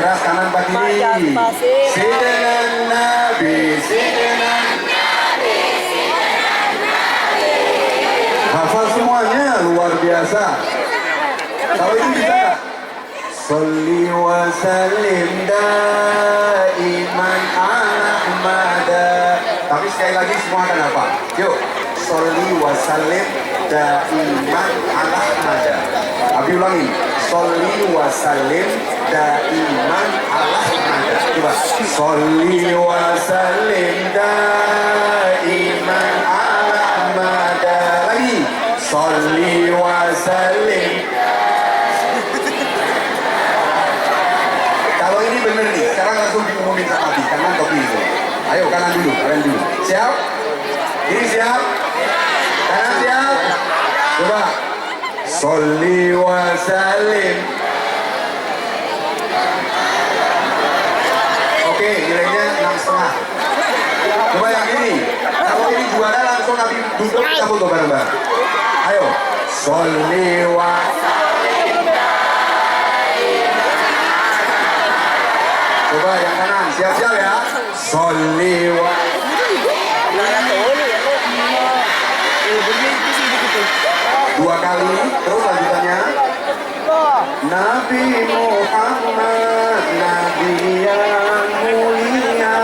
keras kanan pak kiri. Sayyidina Nabi, Sayyidina Nabi, hafal semuanya, luar biasa. Kalau ini bisa nggak? Sholli wa sallim daiman ala Ahmada. Tapi sekali lagi semua akan apa? Yuk, sholli wa sallim daiman ala Ahmada. Abi ulangi, sholli wa sallim daiman ala Ahmada. Coba, sholli wa sallim daiman ala Ahmada. Lagi, sholli wa sallim. Kalau ini bener nih, sekarang langsung diumumin sama Abi, kanan atau kiri? Ayo kanan dulu, kalian dulu. Siap? Kiri siap? Kanan siap? Coba. Sholli wa sallim. Oke, nilainya 6,5. Coba yang ini. Kalau ini juara langsung Abi duduk kita foto bareng-bareng. Ayo. Sholli wa sallim. Coba yang kanan, siap-siap ya. Sholli wa. Dua kali, terus lanjutannya. Nabi Muhammad, Nabi yang mulia.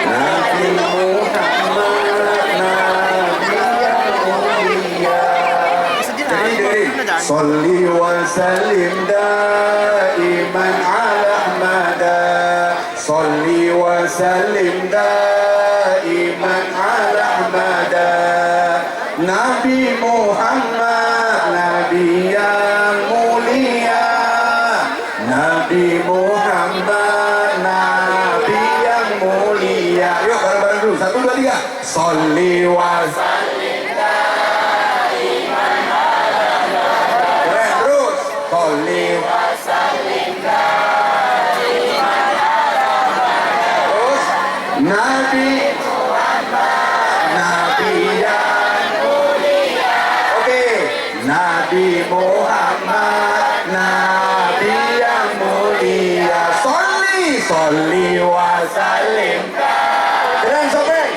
Nabi Muhammad, Nabi yang mulia. Jadi, sholli wa sallim daiman ala Ahmada. Sholli wa sallim daiman ala Ahmada. Nabi Muhammad, Nabi yang mulia. Nabi Muhammad, Nabi yang mulia. Yuk bareng-bareng dulu, 1, 2, 3. Sholli wa sallim daiman ala Ahmada. Keren, terus. Sholli wa sallim daiman ala Ahmada. Terus. Nabi Muhammad, Nabi yang Nabi Muhammad, Nabi yang mulia. Sholli wa sallim. Keren sobek.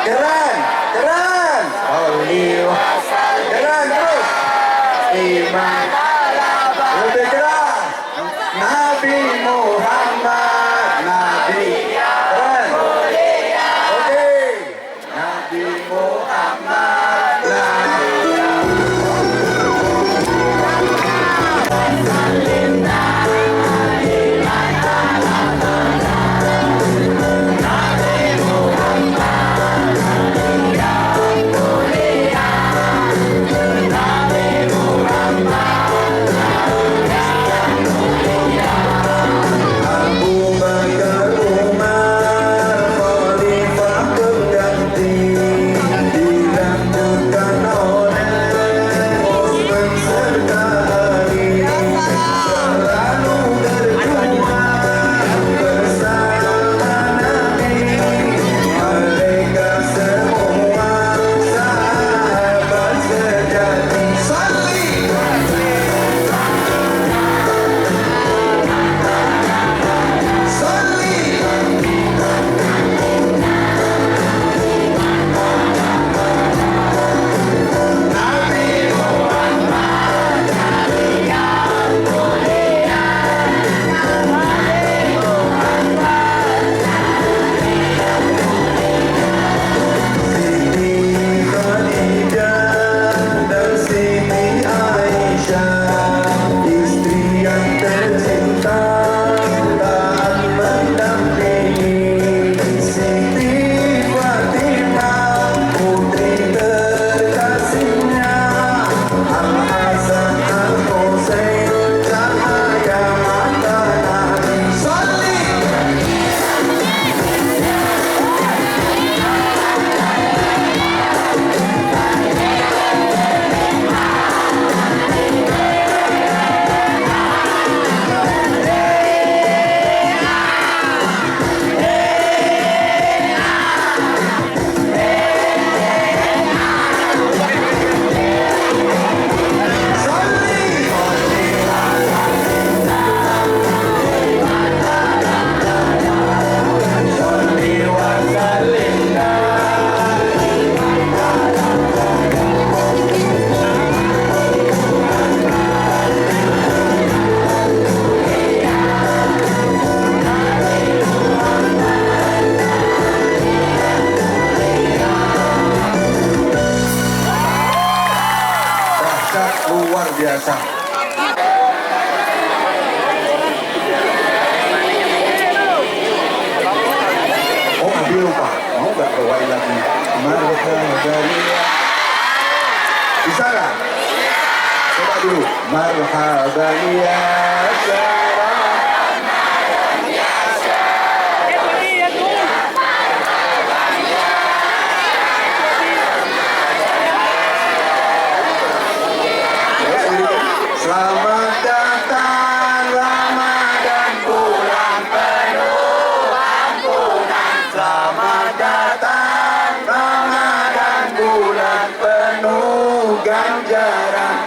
Keren. Sholli wa sallim. Keren terus. Iman. Lebih keras. Nabi Muhammad, Nabi keren. Oke. Nabi Muhammad, Nabi. Muhammad Marhaban ya. Bisa nggak? Coba dulu. Marhaban ya syaraf. Selamat datang Ramadan bulan penuh ampunan. Selamat datang Ramadan bulan penuh ganjaran.